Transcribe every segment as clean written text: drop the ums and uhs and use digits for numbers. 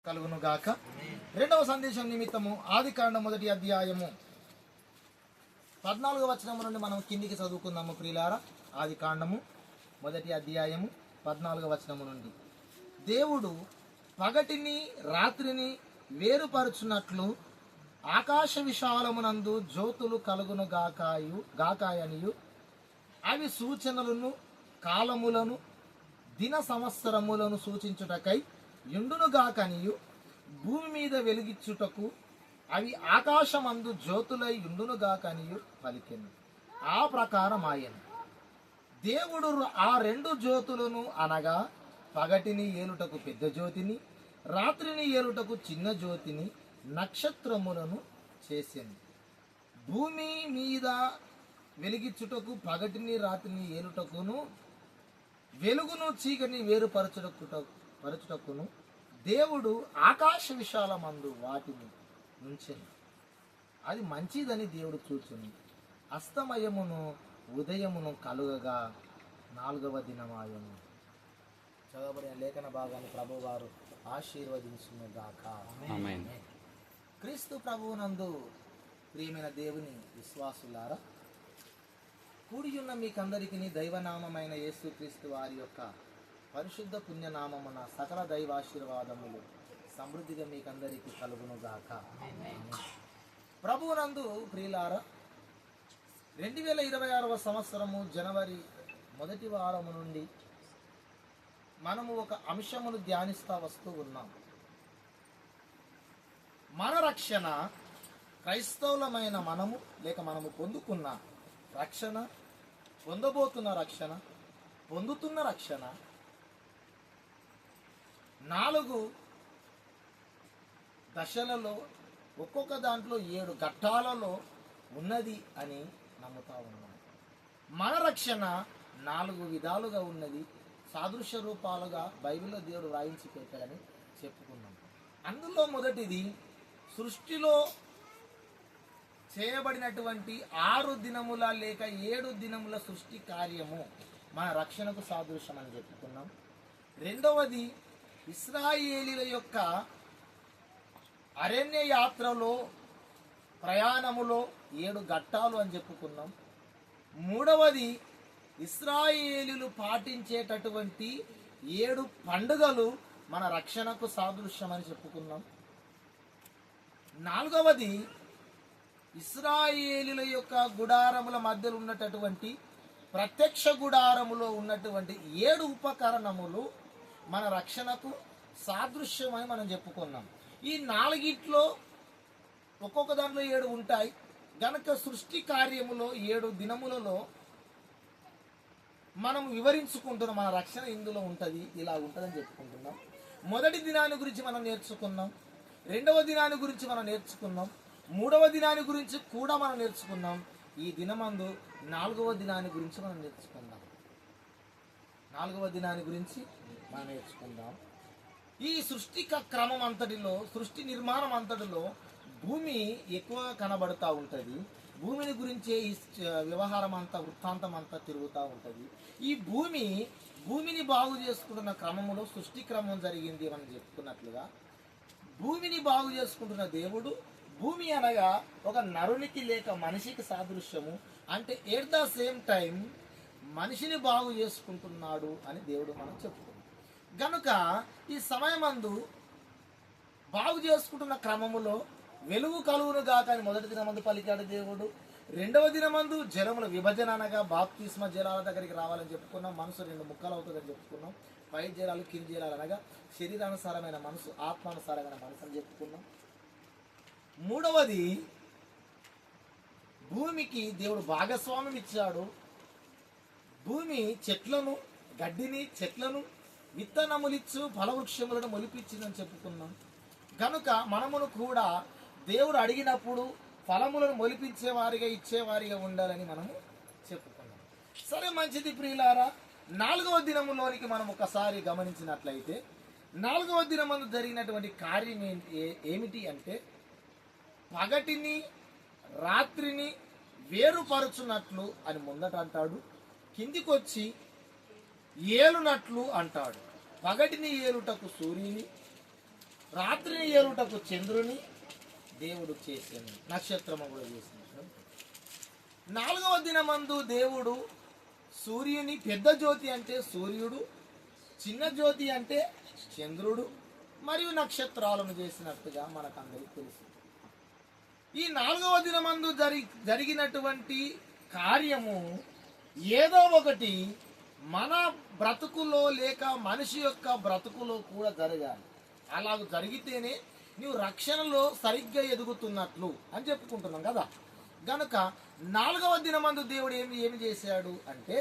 కలుగును గాక. రెండవ సందేశం నిమిత్తము ఆదికాండం 1వ అధ్యాయము 14వ వచనం నుండి మనం కిందికి చదువుకుందాము ప్రియులారా. ఆదికాండము 1వ అధ్యాయము 14వ వచనం నుండి, దేవుడు పగటిని రాత్రిని వేరుపరచునట్లు ఆకాశ విశాలమునందు జ్యోతులు కలుగును గాకాయనియు అవి సూచనలను కాలములను దిన సంవత్సరములను సూచించుటకై యుండునుగాకనియు భూమి మీద వెలిగించుటకు అవి ఆకాశమందు జ్యోతులై యుండునుగాకనియు పలికెను. ఆ ప్రకారం ఆయన దేవుడు ఆ రెండు జ్యోతులను అనగా పగటిని ఏలుటకు పెద్ద జ్యోతిని, రాత్రిని ఏలుటకు చిన్న జ్యోతిని, నక్షత్రములను చేసింది. భూమి మీద వెలిగించుటకు పగటిని రాత్రిని ఏలుటకును వెలుగును చీకటిని వేరుపరచుటకును దేవుడు ఆకాశ విశాలమందు వాటిని ఉంచెను. అది మంచిదని దేవుడు చూచును. అస్తమయమును ఉదయమును కలుగగా 4వ దినమాయను. చదవబడిన లేఖన భాగాన్ని ప్రభువారు ఆశీర్వదించునుగాక. ఆమేన్. క్రీస్తు ప్రభువునందు ప్రియమైన దేవుని విశ్వాసులారా, కూడియున్న మీకందరికీ దైవనామమైన యేసుక్రీస్తు వారి యొక్క పరిశుద్ధ పుణ్యనామమున సకల దైవాశీర్వాదములు సమృద్ధిగా మీకందరికీ కలుగునుగాక. ప్రభువునందు ప్రియులారా, 2026వ సంవత్సరము జనవరి 1వ వారము నుండి మనము ఒక అంశమును ధ్యానిస్తా వస్తూ ఉన్నాం. మన రక్షణ, క్రైస్తవులమైన మనము లేక మనము పొందుకున్న రక్షణ, పొందబోతున్న రక్షణ, పొందుతున్న రక్షణ 4 దశలలో ఒక్కొక్క దాంట్లో 7 ఘట్టాలలో ఉన్నది అని నమ్ముతా ఉన్నాం. మన రక్షణ 4 విధాలుగా ఉన్నది. సాదృశ్య రూపాలుగా బైబిల్లో దేవుడు వ్రాయించి పెట్టాడని చెప్పుకున్నాం. అందులో మొదటిది సృష్టిలో చేయబడినటువంటి 6 దినముల లేక 7 దినముల సృష్టి కార్యము మన రక్షణకు సాదృశ్యం అని చెప్పుకున్నాం. రెండవది ఇశ్రాయేలీల యొక్క అరణ్య యాత్రలో ప్రయాణములో 7 ఘట్టాలు అని చెప్పుకున్నాం. మూడవది ఇశ్రాయేలీలు పాటించేటటువంటి 7 పండుగలు మన రక్షణకు సాదృశ్యం అని చెప్పుకున్నాం. నాలుగవది ఇశ్రాయేలీల యొక్క గుడారముల మధ్యలో ఉన్నటువంటి ప్రత్యక్ష గుడారములో ఉన్నటువంటి 7 ఉపకరణములు మన రక్షణకు సాదృశ్యమని మనం చెప్పుకున్నాం. ఈ 4 ఒక్కొక్క దాంట్లో 7 ఉంటాయి గనక సృష్టి కార్యములో 7 దినములలో మనం వివరించుకుంటున్నాం. మన రక్షణ ఇందులో ఉంటుంది, ఇలా ఉంటుందని చెప్పుకుంటున్నాం. మొదటి దినాన్ని గురించి మనం నేర్చుకున్నాం, రెండవ దినాన్ని గురించి మనం నేర్చుకున్నాం, మూడవ దినాన్ని గురించి కూడా మనం నేర్చుకున్నాం. ఈ దినమందు 4వ దినాన్ని గురించి మనం నేర్చుకుందాం. 4వ దినాన్ని గురించి మనం నేర్చుకుందాం. ఈ సృష్టి క్రమం అంతటిలో, సృష్టి నిర్మాణం అంతటిలో భూమి ఎక్కువ కనబడుతూ ఉంటుంది. భూమిని గురించే ఈ వ్యవహారం అంతా, వృత్తాంతం అంతా తిరుగుతూ ఉంటుంది. ఈ భూమిని బాగు చేసుకుంటున్న క్రమంలో సృష్టి క్రమం జరిగింది మనం చెప్పుకున్నట్లుగా. భూమిని బాగు చేసుకుంటున్న దేవుడు భూమి అనగా ఒక నరునికి లేక మనిషికి సాదృశ్యము. అంటే ఎట్ ద సేమ్ టైం మనిషిని బాగు చేసుకుంటున్నాడు అని దేవుడు మనం చెప్పుకున్నాం. గనుక ఈ సమయమందు బాగు చేసుకుంటున్న క్రమములో వెలుగు కలుగును గాక అని మొదటి దినమందు పలికాడు దేవుడు. రెండవ దినమందు జలముల విభజన అనగా బాప్తిస్మ జలాల దగ్గరికి రావాలని చెప్పుకున్నాం. మనసు 2 ముక్కలు అవుతుందని చెప్పుకున్నాం. పై జలాలు కింది జలాలు అనగా శరీరానుసారమైన మనసు, ఆత్మానుసారమైన మనసు అని చెప్పుకున్నాం. మూడవది భూమికి దేవుడు భాగస్వామ్యం ఇచ్చాడు. భూమి చెట్లను, గడ్డిని, చెట్లను, విత్తనములిచ్చు ఫలవృక్షములను మొలిపించిందని చెప్పుకున్నాం. కనుక మనమును కూడా దేవుడు అడిగినప్పుడు ఫలములను మొలిపించేవారిగా, ఇచ్చేవారిగా ఉండాలని మనము చెప్పుకున్నాం. సరే, మంచిది ప్రియులారా. 4వ దినములోనికి మనం ఒకసారి గమనించినట్లయితే 4వ దినమందు జరిగినటువంటి కార్యం ఏమిటి అంటే పగటిని రాత్రిని వేరుపరచునట్లు అని ముందట అంటాడు. కిందికొచ్చి ఏలునట్లు అంటాడు. పగటిని ఏలుటకు సూర్యుని, రాత్రిని ఏలుటకు చంద్రుని దేవుడు చేసాను, నక్షత్రము కూడా చేసినాడు. 4వ దినమందు దేవుడు సూర్యుని, పెద్ద జ్యోతి అంటే సూర్యుడు, చిన్న జ్యోతి అంటే చంద్రుడు మరియు నక్షత్రాలను చేసినట్టుగా మనకందరికీ తెలుసు. ఈ 4వ దినమందు జరిగినటువంటి కార్యము ఏదో ఒకటి మన బ్రతుకులో లేక మనిషి యొక్క బ్రతుకులో కూడా జరగాలి. అలా జరిగితేనే నువ్వు రక్షణలో సరిగ్గా ఎదుగుతున్నట్లు అని చెప్పుకుంటున్నాం కదా. గనుక 4వ దినమందు దేవుడు ఏమి చేశాడు అంటే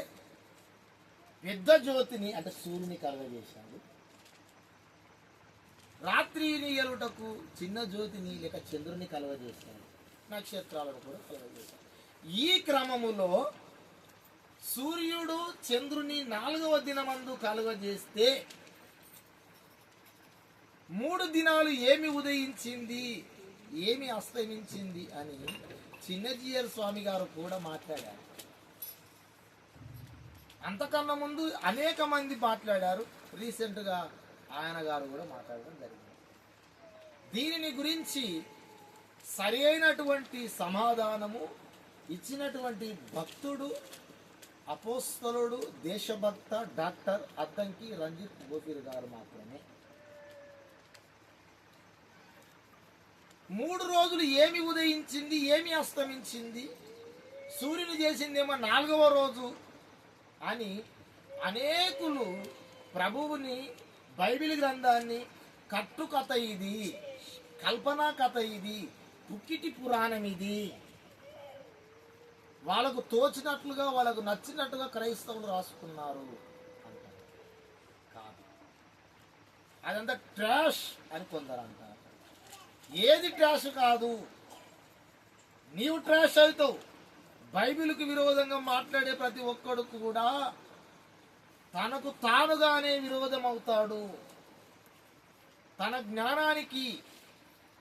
పెద్ద జ్యోతిని అంటే సూర్యుని కలగజేశాడు. రాత్రిని ఏలుటకు చిన్న జ్యోతిని లేక చంద్రుని కలగజేశాడు, నక్షత్రాలను కూడా కలగజేశాడు. ఈ క్రమములో సూర్యుడు చంద్రుని 4వ దినమందు కలుగజేస్తే 3 దినాలు ఏమి ఉదయించింది, ఏమి అస్తమించింది అని చిన్నజీయర్ స్వామి గారు కూడా మాట్లాడారు. అంతకన్నా ముందు అనేక మంది మాట్లాడారు. రీసెంట్గా ఆయన గారు కూడా మాట్లాడడం జరిగింది. దీనిని గురించి సరి అయినటువంటి సమాధానము ఇచ్చినటువంటి భక్తుడు, అపోస్తలుడు, దేశభక్త డాక్టర్ అద్దంకి రంజిత్ గోపీర్ గారు మాత్రమే. 3 రోజులు ఏమి ఉదయించింది, ఏమి అస్తమించింది, సూర్యుని చేసిందేమో 4వ రోజు అని అనేకులు ప్రభువుని, బైబిల్ గ్రంథాన్ని కట్టుకథ ఇది, కల్పనా కథ ఇది, పుక్కిటి పురాణం ఇది, వాళ్ళకు తోచినట్లుగా వాళ్ళకు నచ్చినట్టుగా క్రైస్తవులు రాసుకున్నారు అంటారు. కాదు, అదంతా ట్రాష్ అని కొందరు అంటారు. ఏది ట్రాష్ కాదు, నీవు ట్రాష్ అవుతావు. బైబిల్కి విరోధంగా మాట్లాడే ప్రతి ఒక్కడు కూడా తనకు తానుగానే విరోధం అవుతాడు. తన జ్ఞానానికి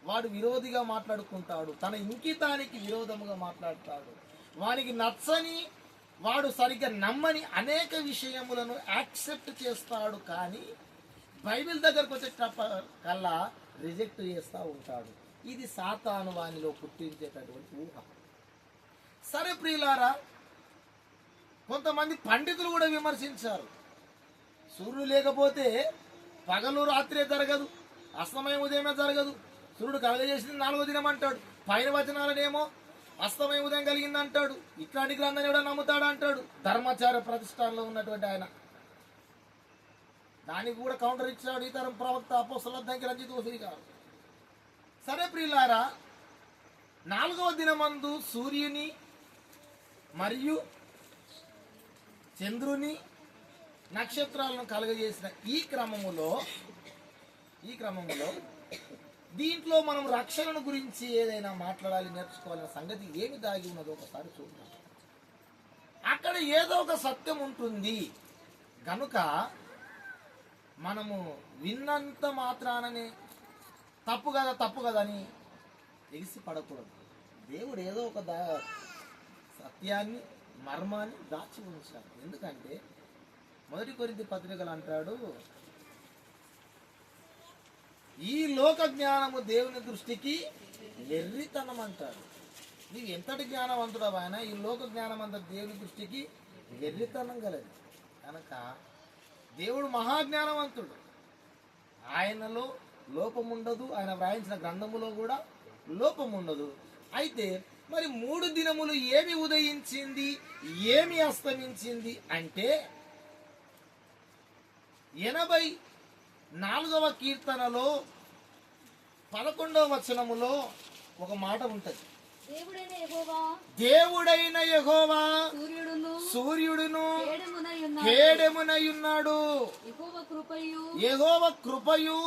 వాడు విరోధిగా మాట్లాడుకుంటాడు, తన ఇంకితానికి విరోధముగా మాట్లాడతాడు. వానికి నచ్చని, వాడు సరిగ్గా నమ్మని అనేక విషయములను యాక్సెప్ట్ చేస్తాడు. కానీ బైబిల్ దగ్గరకు వచ్చే కల్లా రిజెక్ట్ చేస్తూ ఉంటాడు. ఇది సాతాను వానిలో పుట్టించేటటువంటి ఊహ. సరే ప్రియులారా, కొంతమంది పండితులు కూడా విమర్శించారు. సూర్యుడు లేకపోతే పగలు రాత్రే జరగదు, అస్తమయం ఉదయమే జరగదు. సూర్యుడు కలగజేసింది 4వ దినం అంటాడు, పైన వచనాలనేమో అస్తమయం ఉదయం కలిగింది అంటాడు. ఇట్లాంటి గ్రంథాన్ని ఎవడో నమ్ముతాడు అంటాడు. ధర్మాచార్య ప్రతిష్టానంలో ఉన్నటువంటి ఆయన దానికి కూడా కౌంటర్ ఇచ్చాడు ఈ తరం ప్రవక్త అపోస్తలుడు అద్దంకి రంజిత్ గోపీర్ గారు. సరే ప్రియులారా, 4వ దినమందు సూర్యుని మరియు చంద్రుని, నక్షత్రాలను కలుగజేసిన ఈ క్రమములో దీంట్లో మనం రక్షణను గురించి ఏదైనా మాట్లాడాలి, నేర్చుకోవాలన్న సంగతి ఏమి దాగి ఉన్నదో ఒకసారి చూద్దాం. అక్కడ ఏదో ఒక సత్యం ఉంటుంది. కనుక మనము విన్నంత మాత్రాననే తప్పు కదా అని ఎగిసి పడకూడదు. దేవుడు ఏదో ఒక సత్యాన్ని, మర్మాన్ని దాచి ఉంచాడు. ఎందుకంటే 1 కొరింథీ పత్రికలు అంటాడు, ఈ లోక జ్ఞానము దేవుని దృష్టికి వెర్రితనం అంటాడు. నీవు ఎంతటి జ్ఞానవంతుడవు ఆయన, ఈ లోక జ్ఞానం అంతా దేవుని దృష్టికి వెర్రితనం గలది. కనుక దేవుడు మహాజ్ఞానవంతుడు, ఆయనలో లోపముండదు, ఆయన వ్రాయించిన గ్రంథములో కూడా లోపముండదు. అయితే మరి 3 దినములు ఏమి ఉదయించింది, ఏమి అస్తమించింది అంటే 84వ కీర్తనలో 11వ వచనములో ఒక మాట ఉంటుంది. దేవుడైన యెహోవా సూర్యుడును కేడెమునయున్నాడు, యెహోవా కృపయు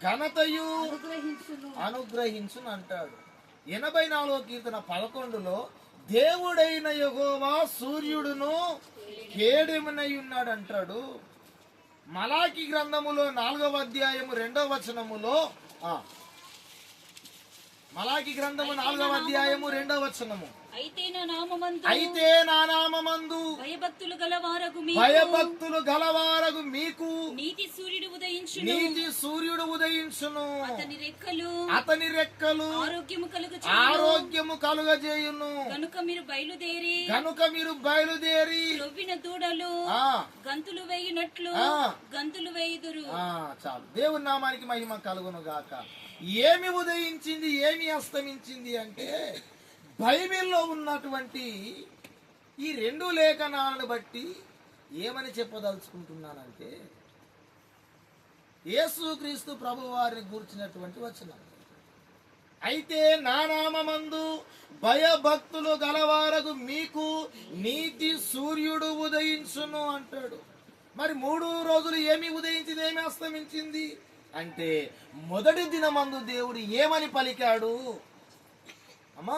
ఘనతయు అనుగ్రహించును అంటాడు. 84వ కీర్తన 11లో దేవుడైన యెహోవా సూర్యుడును కేడెమునయున్నాడు అంటాడు. మలాకి గ్రంథములో 4వ అధ్యాయము 2వ వచనములో, మలాకి గ్రంథము 4వ అధ్యాయము 2వ వచనము, అయితే నా నామమందు భయభక్తులు గలవారగు మీకు నీతి సూర్యుడు ఉదయించును. అతని రెక్కలు ఆరోగ్యము కలుగజేయును. కనుక మీరు బయలుదేరి రొవ్విన దూడలు గంతులు వేయుదురు. చాలు. దేవుని నామానికి మహిమ కలుగును గాక. ఏమి ఉదయించింది, ఏమి అస్తమించింది అంటే బైబిల్లో ఉన్నటువంటి ఈ రెండు లేఖనాలను బట్టి ఏమని చెప్పదలుచుకుంటున్నానంటే యేసుక్రీస్తు ప్రభువారిని గూర్చినటువంటి వచనం. అయితే నా నామమందు భయభక్తులు గలవారగు మీకు నీతి సూర్యుడు ఉదయించును అంటాడు. మరి 3 రోజులు ఏమి ఉదయించింది, ఏమి అస్తమించింది అంటే మొదటి దినమందు దేవుడు ఏమని పలికాడు అమ్మా?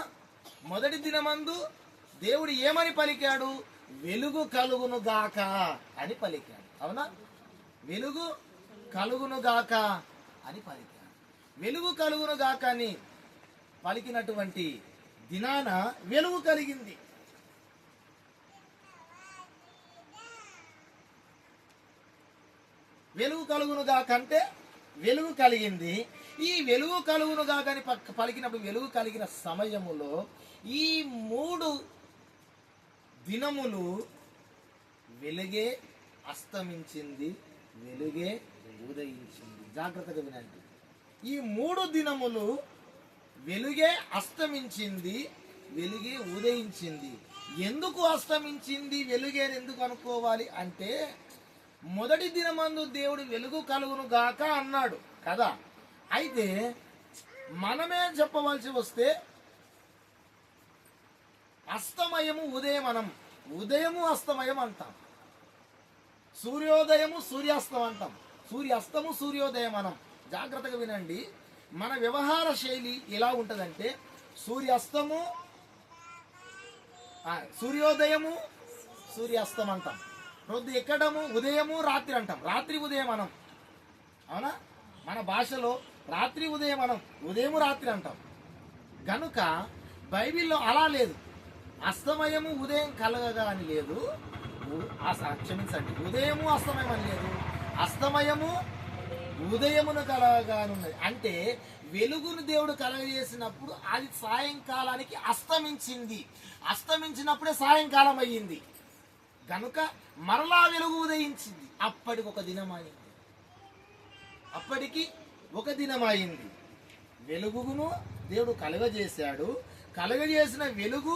మొదటి దినమందు దేవుడు ఏమని పలికాడు? వెలుగు కలుగును గాక అని పలికాడు. అవునా? వెలుగు కలుగును గాక అని పలికాడు. వెలుగు కలుగును గాక అని పలికినటువంటి దినాన వెలుగు కలిగింది. వెలుగు కలుగును గాక అంటే వెలుగు కలిగింది. ఈ వెలుగు కలుగును గాక అని పలికినప్పుడు వెలుగు కలిగిన సమయములో ఈ 3 దినములు వెలుగే అస్తమించింది, వెలుగే ఉదయించింది. జాగ్రత్తగా వినండి. ఈ 3 దినములు వెలుగే అస్తమించింది, వెలుగే ఉదయించింది. ఎందుకు అస్తమించింది, వెలుగే ఎందుకు అనుకోవాలి అంటే మొదటి దినమందు దేవుడు వెలుగు కలుగును గాక అన్నాడు కదా. అయితే మనమే చెప్పవలసి వస్తే అస్తమయము ఉదయము అస్తమయం అంటాం. సూర్యోదయము సూర్యాస్తం అంటాం. సూర్యాస్తము సూర్యోదయం అనం. జాగ్రత్తగా వినండి. మన వ్యవహార శైలి ఎలా ఉంటుందంటే సూర్యాస్తము సూర్యోదయము సూర్యాస్తం అంటాం. రొద్దు ఎక్కడము ఉదయము రాత్రి అంటాం. రాత్రి ఉదయం అనం. అవునా? మన భాషలో రాత్రి ఉదయం అనం, ఉదయము రాత్రి అంటాం. కనుక బైబిల్లో అలా లేదు. అస్తమయము ఉదయం కలగగా అని లేదు. క్షమించండి, ఉదయము అస్తమయం అని లేదు. అస్తమయము ఉదయమును కలగగా అని ఉన్నది. అంటే వెలుగును దేవుడు కలగజేసినప్పుడు అది సాయంకాలానికి అస్తమించింది. అస్తమించినప్పుడే సాయంకాలం అయ్యింది. కనుక మరలా వెలుగు ఉదయించింది. అప్పటికి ఒక దినమైంది. వెలుగును దేవుడు కలగజేశాడు. కలగజేసిన వెలుగు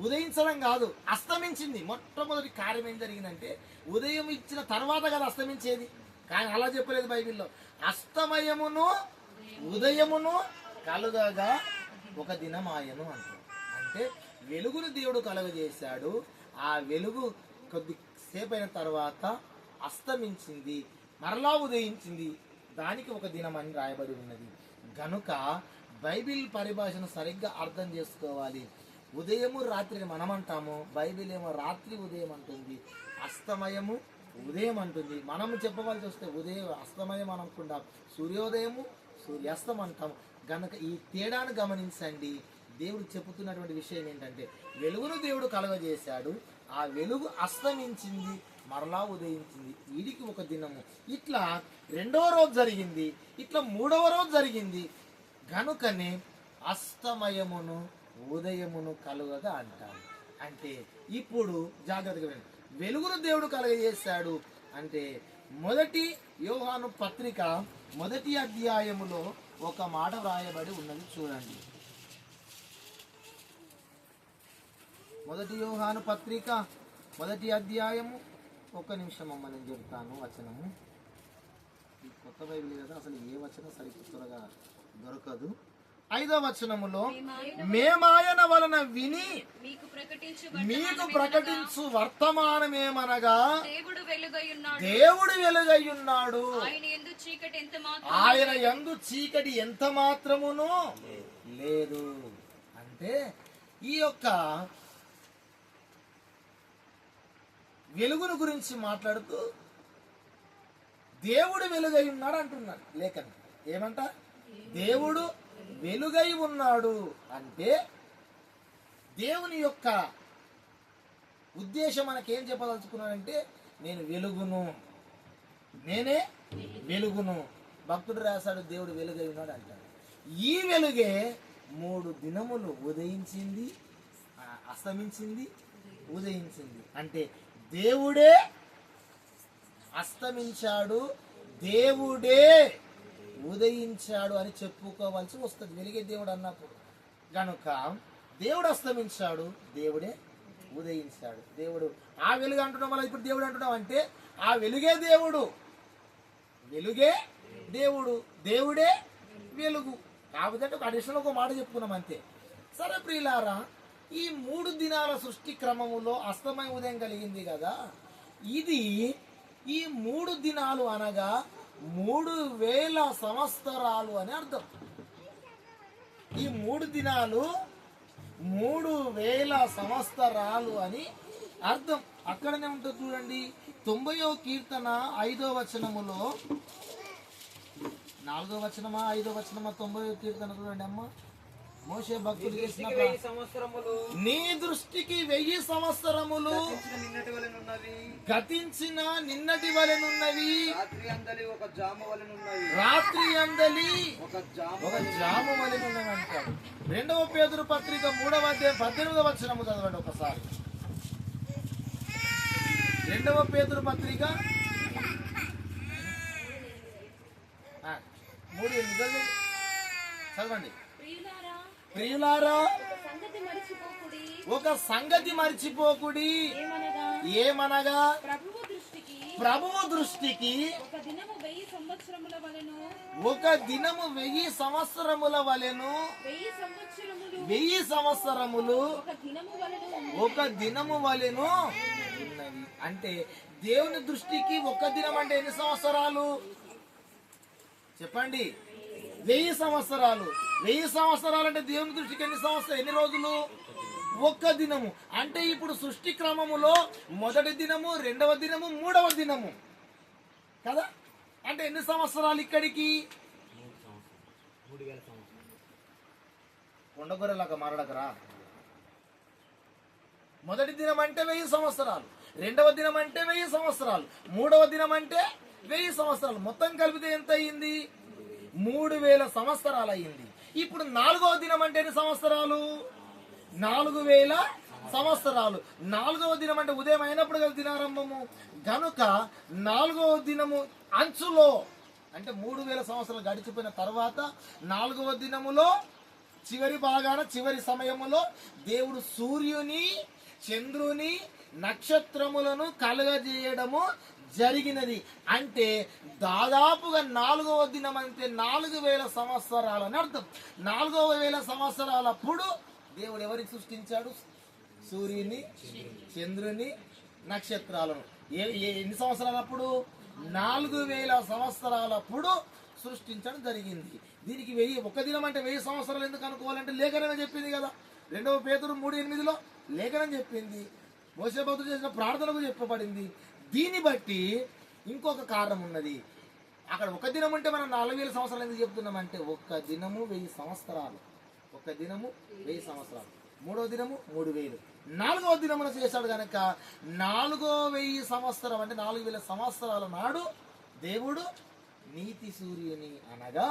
ఉదయించడం కాదు, అస్తమించింది. మొట్టమొదటి కార్యం ఏం జరిగిందంటే ఉదయం ఇచ్చిన తర్వాత కదా అస్తమించేది. కానీ అలా చెప్పలేదు బైబిల్లో. అస్తమయమును ఉదయమును కలుగగా ఒక దినమాయను అంటారు. అంటే వెలుగును దేవుడు కలుగజేశాడు. ఆ వెలుగు కొద్దిసేపు అయిన తర్వాత అస్తమించింది, మరలా ఉదయించింది. దానికి ఒక దినం అని రాయబడి ఉన్నది. గనుక బైబిల్ పరిభాషను సరిగ్గా అర్థం చేసుకోవాలి. ఉదయము రాత్రిని మనం అంటాము, బైబిల్ ఏమో రాత్రి ఉదయం అంటుంది, అస్తమయము ఉదయం అంటుంది. మనము చెప్పవలసి వస్తే ఉదయం అస్తమయం అనకుండా సూర్యోదయము సూర్యాస్తం అంటాము. గనక ఈ తేడాను గమనించండి. దేవుడు చెబుతున్నటువంటి విషయం ఏంటంటే వెలుగును దేవుడు కలుగజేశాడు. ఆ వెలుగు అస్తమించింది, మరలా ఉదయించింది. వీడికి ఒక దినము. ఇట్లా 2వ రోజు జరిగింది, ఇట్లా 3వ రోజు జరిగింది. గనుకనే అస్తమయమును ఉదయమును కలుగగా అంటారు. అంటే ఇప్పుడు జాగ్రత్తగా వినండి. వెలుగును దేవుడు కలుగజేశాడు అంటే మొదటి యోహాను పత్రిక 1వ అధ్యాయములో ఒక మాట వ్రాయబడి ఉన్నది. చూడండి. 1 యోహాను పత్రిక 1వ అధ్యాయము. ఒక్క నిమిషం అమ్మ, నేను చెప్తాను వచనము. ఈ కొత్త బైబిల్ కదా, అసలు ఏ వచనం సరిగ్గా త్వరగా దొరకదు. 5వ వచనములో మేమాయన వలన విని మీకు ప్రకటించు వర్తమానమేమనగా దేవుడు వెలుగయ్యున్నాడు, ఆయన యందు చీకటి ఎంత మాత్రమును లేదు. అంటే ఈ యొక్క వెలుగును గురించి మాట్లాడుతూ దేవుడు వెలుగై ఉన్నాడు అంటున్నాడు లేఖనం. ఏమంట? దేవుడు వెలుగై ఉన్నాడు అంటే దేవుని యొక్క ఉద్దేశం మనకేం చెప్పదలుచుకున్నాడంటే నేను వెలుగును, నేనే వెలుగును. భక్తుడు రాశాడు దేవుడు వెలుగై ఉన్నాడు అంటాడు. ఈ వెలుగే 3 దినములు ఉదయించింది, అస్తమించింది, ఉదయించింది. అంటే దేవుడే అస్తమించాడు, దేవుడే ఉదయించాడు అని చెప్పుకోవాల్సి వస్తుంది వెలిగే దేవుడు అన్నప్పుడు. కనుక దేవుడు అస్తమించాడు, దేవుడే ఉదయించాడు. దేవుడు ఆ వెలుగు అంటున్నాం, మళ్ళీ ఇప్పుడు దేవుడు అంటున్నాం అంటే ఆ వెలుగే దేవుడు, వెలుగే దేవుడు, దేవుడే వెలుగు. కాకపోతే ఒక అడిషనల్ ఒక మాట చెప్పుకున్నాం అంతే. సరే ప్రియులారా, ఈ 3 దినాల సృష్టి క్రమములో అస్తమయ ఉదయం కలిగింది కదా, ఇది ఈ 3 దినాలు అనగా 3000 సంవత్సరాలు అని అర్థం. ఈ 3 దినాలు 3000 సంవత్సరాలు అని అర్థం. అక్కడనే ఉంటుంది చూడండి, 90వ కీర్తన 5వ వచనములో, 4వ వచనమా 5వ వచనమా 90వ కీర్తన చూడండి అమ్మ. మోషే భక్తులు చేసిన నీ దృష్టికి 1000 సంవత్సరములు గతించిన నిన్నటి వలెనున్నవి, రాత్రి అందలి ఒక జాము వలెనున్నవి అంటాడు. 2వ పేతురు పత్రిక 3వ అధ్యాయం 18వ వచనము చదవండి ఒకసారి. 2వ పేతురు పత్రిక 3:8 చదవండి. ప్రియులారా, ఒక సంగతి మర్చిపోకుడి, ఏమనగా ప్రభువు దృష్టికి ఒక దినము 1000 సంవత్సరముల వలెను, 1000 సంవత్సరములు ఒక దినము వలెను ఉన్నది. అంటే దేవుని దృష్టికి ఒక దినం అంటే ఎన్ని సంవత్సరాలు చెప్పండి? 1000 సంవత్సరాలు. 1000 సంవత్సరాలు అంటే దేవుని దృష్టికి ఎన్ని సంవత్సరాలు, ఎన్ని రోజులు? ఒక్క దినము. అంటే ఇప్పుడు సృష్టి క్రమములో మొదటి దినము, 2వ దినము, 3వ దినము కదా. అంటే ఎన్ని సంవత్సరాలు ఇక్కడికి? కొండగొర్రెలాగా మారడకరా. మొదటి దినం అంటే 1000 సంవత్సరాలు, 2వ దినం అంటే 1000 సంవత్సరాలు, 3వ దినం అంటే 1000 సంవత్సరాలు. మొత్తం కలిపితే ఎంత అయింది? 3000 సంవత్సరాలు అయింది. ఇప్పుడు 4వ దినం అంటే ఎన్ని సంవత్సరాలు? 4000 సంవత్సరాలు. 4వ దినం అంటే ఉదయం అయినప్పుడు కదా దినారంభము. గనుక 4వ దినము అంచులో అంటే 3000 సంవత్సరాలు గడిచిపోయిన తర్వాత 4వ దినములో చివరి భాగాన, చివరి సమయములో దేవుడు సూర్యుని, చంద్రుని, నక్షత్రములను కలుగజేయడము జరిగినది. అంటే దాదాపుగా 4వ దినం అంటే 4000 సంవత్సరాలు అని అర్థం. 4000 సంవత్సరాలప్పుడు దేవుడు ఎవరికి సృష్టించాడు? సూర్యుని, చంద్రుని, నక్షత్రాలను. ఎన్ని సంవత్సరాలప్పుడు? 4000 సంవత్సరాలప్పుడు సృష్టించడం జరిగింది. దీనికి 1000 ఒక దినం అంటే 1000 సంవత్సరాలు ఎందుకు అనుకోవాలంటే లేఖనమే చెప్పింది కదా. 2వ పేతురు 3:8లో లేఖనం చెప్పింది. మోషే భక్తుడు చేసిన ప్రార్థనకు చెప్పబడింది. దీన్ని బట్టి ఇంకొక కారణం ఉన్నది. అక్కడ ఒక దినం అంటే మనం 4000 సంవత్సరాలు ఎందుకు చెప్తున్నామంటే ఒక్క దినము 1000 సంవత్సరాలు, ఒక్క దినము 1000 సంవత్సరాలు. 3వ దినము 3000, 4వ దినమున చేశాడు కనుక 4000 సంవత్సరం అంటే 4000 సంవత్సరాల నాడు దేవుడు నీతి సూర్యుని అనగా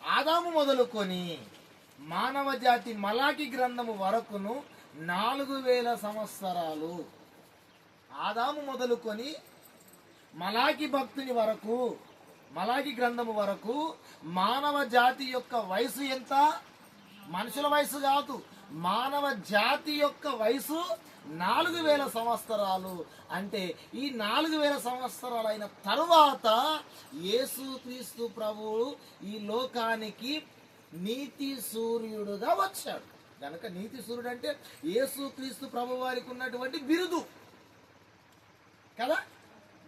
ఆదాము మొదలుకొని మానవ జాతి మలాకి గ్రంథము వరకును 4000 సంవత్సరాలు. ఆదాము మొదలుకొని మలాకి భక్తుని వరకు, మలాకి గ్రంథము వరకు మానవ జాతి యొక్క వయసు ఎంత? మనుషుల వయసు కాదు, మానవ జాతి యొక్క వయసు 4000 సంవత్సరాలు. అంటే ఈ 4000 సంవత్సరాలు అయిన తరువాత యేసుక్రీస్తు ప్రభువు ఈ లోకానికి నీతి సూర్యుడుగా వచ్చాడు. కనుక నీతి సూర్యుడు అంటే యేసుక్రీస్తు ప్రభు వారికి ఉన్నటువంటి బిరుదు కదా,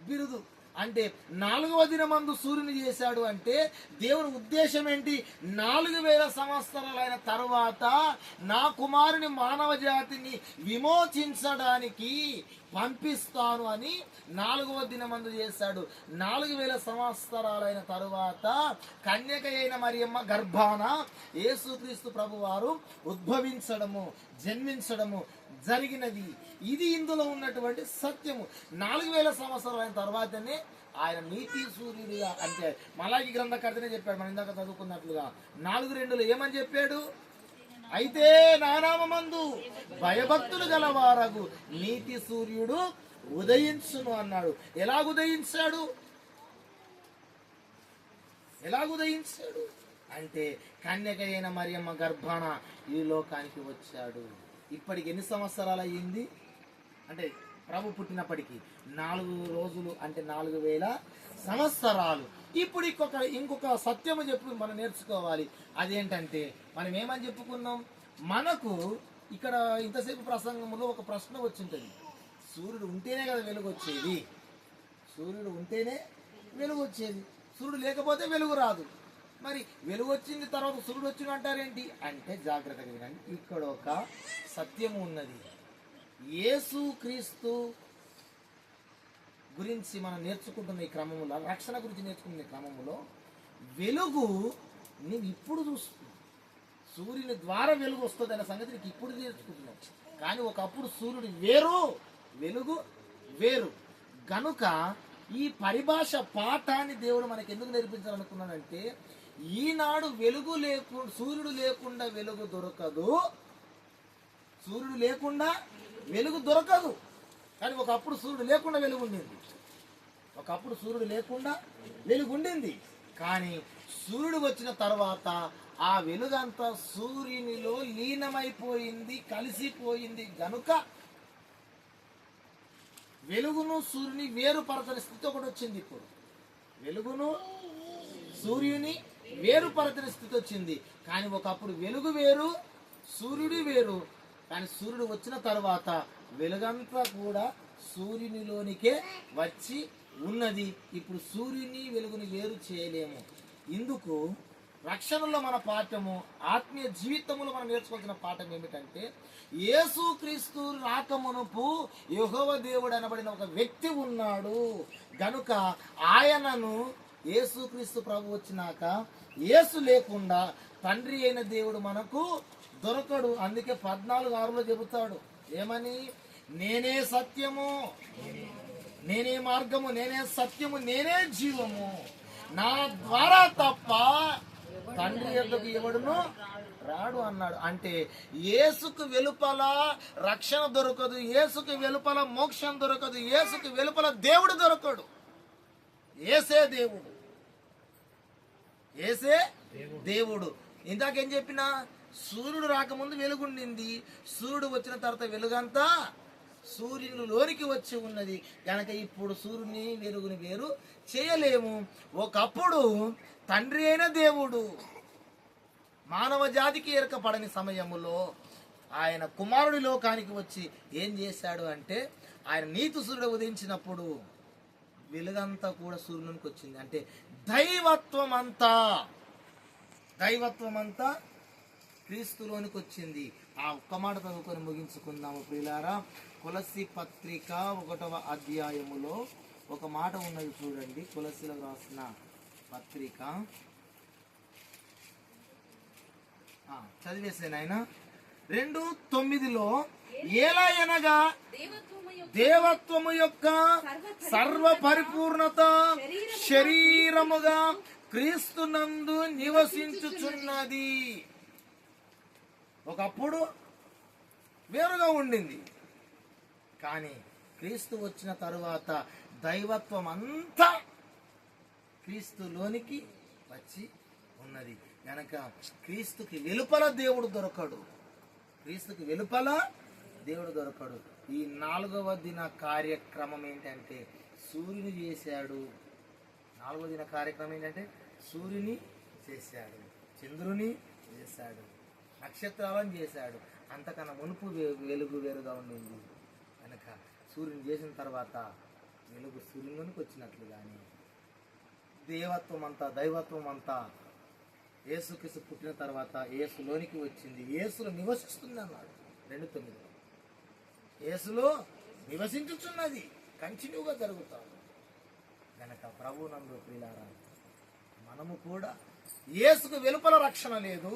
బిరుదు. అంటే 4వ దినమందు సూర్యుని చేశాడు అంటే దేవుని ఉద్దేశం ఏంటి? 4000 సంవత్సరాలైన తర్వాత నా కుమారుని మానవ జాతిని విమోచించడానికి పంపిస్తాను అని 4వ దినమందు చేశాడు. 4000 సంవత్సరాలైన తరువాత కన్యక అయిన మరియమ్మ గర్భాన యేసుక్రీస్తు ప్రభువారు ఉద్భవించడము, జన్మించడము జరిగినది. ఇది ఇందులో ఉన్నటువంటి సత్యము. 4000 సంవత్సరాలైన తర్వాతనే ఆయన నీతి సూర్యుడిగా, అంటే మలాకి గ్రంథకర్తనే చెప్పాడు. మనం ఇందాక చదువుకున్నట్లుగా 4:2 ఏమని చెప్పాడు? అయితే నా నామమందు భయభక్తులు గలవారగు నీతి సూర్యుడు ఉదయించును అన్నాడు. ఎలాగుదయించాడు? అంటే కన్యక అయిన మరియమ్మ గర్భాన ఈ లోకానికి వచ్చాడు. ఇప్పటికి ఎన్ని సంవత్సరాలు అయ్యింది అంటే ప్రభు పుట్టినప్పటికీ 4 రోజులు, అంటే 4000 సంవత్సరాలు. ఇప్పుడు ఇంకొక సత్యము చెప్పి మనం నేర్చుకోవాలి. అదేంటంటే మనం ఏమని చెప్పుకున్నాం? మనకు ఇక్కడ ఇంతసేపు ప్రసంగంలో ఒక ప్రశ్న వచ్చింటది. సూర్యుడు ఉంటేనే కదా వెలుగు వచ్చేది. సూర్యుడు ఉంటేనే వెలుగు వచ్చేది. సూర్యుడు లేకపోతే వెలుగు రాదు. మరి వెలుగు వచ్చింది తర్వాత సూర్యుడు వచ్చింది అంటారేంటి అంటే జాగ్రత్తగా వినండి. ఇక్కడ ఒక సత్యము ఉన్నది. యేసు క్రీస్తు గురించి మనం నేర్చుకుంటున్న ఈ క్రమంలో, రక్షణ గురించి నేర్చుకున్న ఈ క్రమంలో వెలుగు నీవు ఇప్పుడు చూస్తున్నావు. సూర్యుని ద్వారా వెలుగు వస్తుంది అనే సంగతి నీకు ఇప్పుడు నేర్చుకుంటున్నావు. కానీ ఒకప్పుడు సూర్యుడు వేరు, వెలుగు వేరు. గనుక ఈ పరిభాష పాఠాన్ని దేవుడు మనకి ఎందుకు నేర్పించాలనుకున్నాడంటే, ఈనాడు వెలుగు సూర్యుడు లేకుండా వెలుగు దొరకదు. సూర్యుడు లేకుండా వెలుగు దొరకదు. కానీ ఒకప్పుడు సూర్యుడు లేకుండా వెలుగు ఉండింది. కానీ సూర్యుడు వచ్చిన తర్వాత ఆ వెలుగంతా సూర్యునిలో లీనమైపోయింది, కలిసిపోయింది. గనుక వెలుగును సూర్యుని వేరుపరచని స్థితి ఒకటి వచ్చింది. ఇప్పుడు వెలుగును సూర్యుని వేరుపరచని స్థితి వచ్చింది. కానీ ఒకప్పుడు వెలుగు వేరు, సూర్యుడు వేరు. కానీ సూర్యుడు వచ్చిన తర్వాత వెలుగంతా కూడా సూర్యునిలోనికే వచ్చి ఉన్నది. ఇప్పుడు సూర్యుని వెలుగుని వేరు చేయలేము. ఇందుకు రక్షణలో మన పాఠము, ఆత్మీయ జీవితంలో మనం నేర్చుకోవాల్సిన పాఠం ఏమిటంటే, యేసుక్రీస్తు రాకమునుపు యెహోవా దేవుడు అనబడిన ఒక వ్యక్తి ఉన్నాడు. గనుక ఆయనను యేసుక్రీస్తు ప్రభు వచ్చినాక యేసు లేకుండా తండ్రి అయిన దేవుడు మనకు దొరకడు. అందుకే 14:6 చెబుతాడు ఏమని? నేనే సత్యము, నేనే మార్గము, నేనే సత్యము, నేనే జీవము. నా ద్వారా తప్ప తండ్రి యొద్దకు ఎవడును రాడు అన్నాడు. అంటే యేసుకు వెలుపల రక్షణ దొరకదు, యేసుకు వెలుపల మోక్షం దొరకదు, యేసుకు వెలుపల దేవుడు దొరకడు. యేసే దేవుడు, యేసే దేవుడు. ఇందాకేం చెప్పినా, సూర్యుడు రాకముందు వెలుగుండింది, సూర్యుడు వచ్చిన తర్వాత వెలుగంతా సూర్యునిలోనికి వచ్చి ఉన్నది. కనుక ఇప్పుడు సూర్యుని వెలుగుని వేరు చేయలేము. ఒకప్పుడు తండ్రి అయిన దేవుడు మానవ జాతికి ఎరకపడని సమయములో ఆయన కుమారుడి లోకానికి వచ్చి ఏం చేశాడు అంటే, ఆయన నీతి సూర్యుడు ఉదయించినప్పుడు వెలుగంతా కూడా సూర్యునికి వచ్చింది. అంటే దైవత్వం అంతా క్రీస్తులోనికి వచ్చింది. ఆ ఒక్క మాట చదువుకొని ముగించుకుందాము ప్రియులారా. కొలస్సీ పత్రిక 1వ అధ్యాయములో ఒక మాట ఉన్నది చూడండి. కొలస్సీలకు రాసిన పత్రిక చదివేసాను ఆయన 2:9 ఎలా అనగా దేవత్వము యొక్క సర్వ పరిపూర్ణత శరీరముగా క్రీస్తునందు నివసించుచున్నది. ఒకప్పుడు వేరుగా ఉండింది, కానీ క్రీస్తు వచ్చిన తరువాత దైవత్వం అంతా క్రీస్తులోనికి వచ్చి ఉన్నది. కనుక క్రీస్తుకి వెలుపల దేవుడు దొరకడు, క్రీస్తుకి వెలుపల దేవుడు దొరకడు. ఈ 4వ దిన కార్యక్రమం ఏంటంటే సూర్యుని చేశాడు. 4వ దిన కార్యక్రమం ఏంటంటే సూర్యుని చేశాడు, చంద్రుని చేశాడు, నక్షత్రాలను చేశాడు. అంతకన్నా మునుపు వెలుగు వేరుగా ఉండింది. కనుక సూర్యుని చేసిన తర్వాత వెలుగు సూర్యునికి వచ్చినట్లు కానీ దేవత్వం అంతా దైవత్వం అంతా యేసుక్రీస్తు పుట్టిన తర్వాత యేసులోనికి వచ్చింది, యేసులో నివసిస్తుంది అన్నాడు 2:9. యేసులో నివసించుచున్నది, కంటిన్యూగా జరుగుతాడు గనక ప్రభువునందు ప్రియులారా, మనము కూడా యేసుకు వెలుపల రక్షణ లేదు,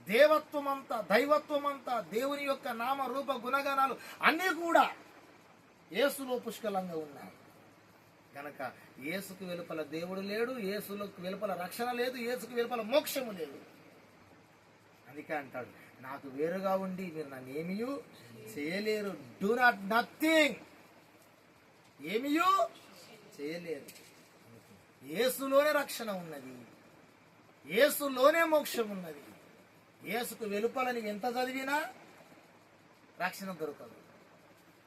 దేవత్వం అంతా దైవత్వం అంతా దేవుని యొక్క నామ రూప గుణగణాలు అన్నీ కూడా యేసులో పుష్కలంగా ఉన్నాయి కనుక యేసుకు వెలుపల దేవుడు లేడు, యేసులకు వెలుపల రక్షణ లేదు, యేసుకు వెలుపల మోక్షము లేదు. అందుకే అంటాడు, నాకు వేరుగా ఉండి మీరు నన్ను ఏమీయూ చేయలేరు. డూ నాట్ నథింగ్, ఏమీయూ చేయలేరు. యేసులోనే రక్షణ ఉన్నది, యేసులోనే మోక్షం ఉన్నది. యేసుకు వెలుపల నీవు ఎంత చదివినా రక్షణ దొరకదు.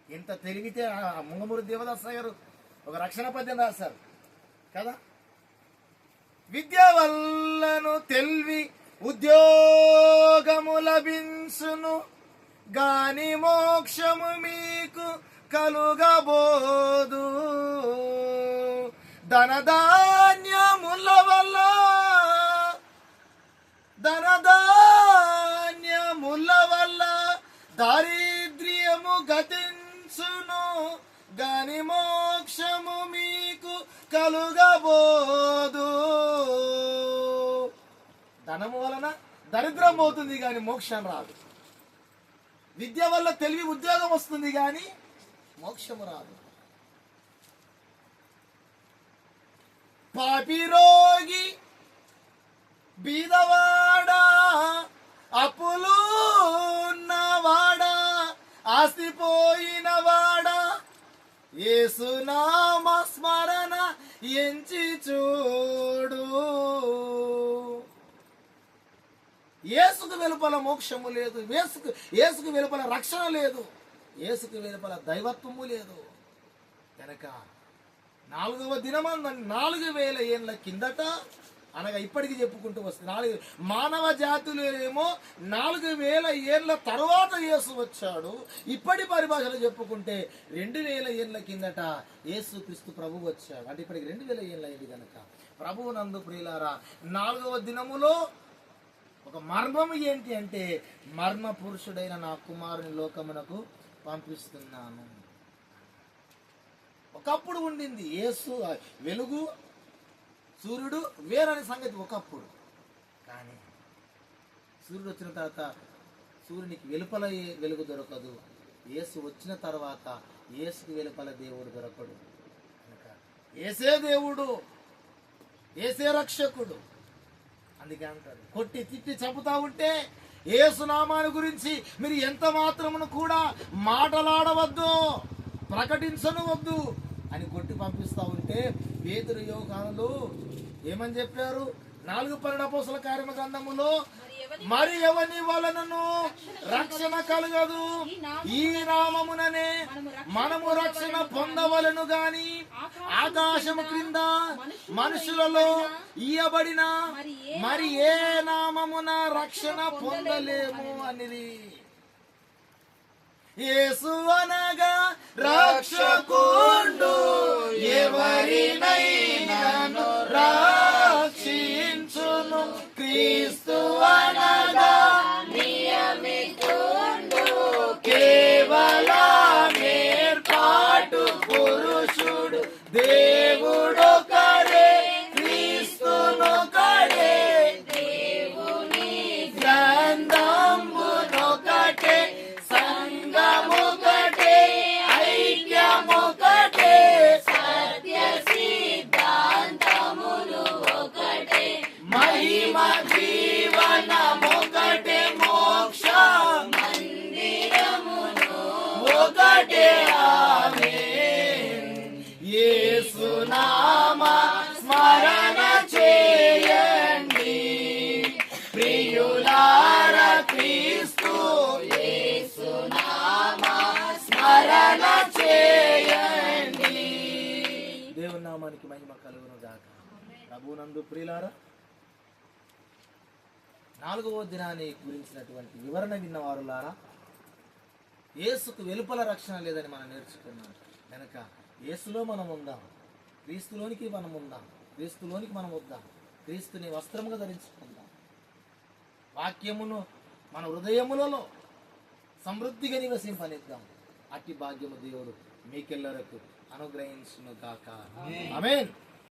ఎంత తెలివితే ముంగమూరి దేవదాస గారు ఒక రక్షణ పద్యం రాశారు కదా, విద్య వల్లను తెలివి ఉద్యోగము లభించును గాని మోక్షము మీకు కలుగబోదు. ధనధాన్యముల వల్ల దారిద్ర్యము గతించును గాని మోక్షము మీకు కలుగబోదు. ధనము వలన దరిద్రం పోతుంది కానీ మోక్షం రాదు. విద్య వల్ల తెలివి ఉద్యోగం వస్తుంది కానీ మోక్షము రాదు. పాపి రోగి బీదవాడా, అప్పులు ఉన్నవాడా, ఆస్తిపోయినవాడా, యేసునామ స్మరణ ఎంచి చూడు. యేసుకు వెలుపల మోక్షము లేదు, యేసుకు వెలుపల రక్షణ లేదు, యేసుకు వెలుపల దైవత్వము లేదు. కనుక 4వ దినమందు 4000 ఏళ్ళ కిందట అనగా ఇప్పటికి చెప్పుకుంటూ వస్తుంది, మానవ జాతులు ఏమో 4000 ఏళ్ళ తర్వాత యేసు వచ్చాడు. ఇప్పటి పరిభాషలో చెప్పుకుంటే 2000 ఏళ్ళ కిందట యేసు క్రీస్తు ప్రభు వచ్చాడు. అంటే ఇప్పటికి 2000 ఏళ్ళు అయింది కనుక ప్రభువు నందు ప్రియులారా, 4వ దినములో ఒక మర్మము ఏంటి అంటే, మర్మ పురుషుడైన నా కుమారుని లోకమునకు పంపిస్తున్నాను. ఒకప్పుడు ఉండింది యేసు వెలుగు సూర్యుడు వేరని సంగతి ఒకప్పుడు, కానీ సూర్యుడు వచ్చిన తర్వాత సూర్యునికి వెలుపల వెలుగు దొరకదు. యేసు వచ్చిన తర్వాత యేసుకు వెలుపల దేవుడు దొరకడు. కనుక యేసే దేవుడు, యేసే రక్షకుడు. అందుకే అంటాడు, కొట్టి తిట్టి చంపుతా ఉంటే యేసు నామాన్ని గురించి మీరు ఎంత మాత్రమును కూడా మాటలాడవద్దు, ప్రకటించనవద్దు అని కొట్టి పంపిస్తా ఉంటే పేతురు యోహానులు ఏమని చెప్పారు? 4 అపోస్తల కార్యముల గ్రంథములో, మరి ఎవని వలనను రక్షణ కలగదు, ఈ నామముననే మనము రక్షణ పొందవలను గాని ఆకాశము క్రింద మనుషులలో ఇయ్యబడిన మరి ఏ నామమున రక్షణ పొందలేము అనేది. యేసు అనగా రక్షకుడు, ఎవరినైనాను రక్షించును. క్రీస్తు అనగా నియమితుడు, కేవలం ఏర్పాటు పురుషుడు. దేవుడొకడే, క్రీస్తునొకడే, దేవుని గ్రంథంబునొకటే, సంగమొకటే, ఐక్యమొకటే, సత్య సిద్ధాంతములు ఒకటే, మహిమ జీవనమొకటే, మోక్ష మందిరమును ఒకటే. ఆమేన్. యేసు నామ స్మరణ చేయండి ప్రియులారా, క్రీస్తు యేసు నామ స్మరణ చేయండి. దేవుని నామానికి మహిమ కలుగును గాక. ప్రభునందు ప్రియులారా, 4వ దినాన్ని గురించినటువంటి వివరణ విన్నవారులారా, యేసుకు వెలుపల రక్షణ లేదని మనం నేర్చుకున్నాం. కనుక యేసులో మనం ఉందాం, క్రీస్తులోనికి మనం ఉందాం, క్రీస్తులోనికి మనం వద్దాం, క్రీస్తుని వస్త్రముగా ధరించుకుందాం. వాక్యమును మన హృదయములలో సమృద్ధిగా నివసింపనిద్దాం. అట్టి భాగ్యము దేవుడు మీకెల్లరకు అనుగ్రహించును గాక. ఆమేన్.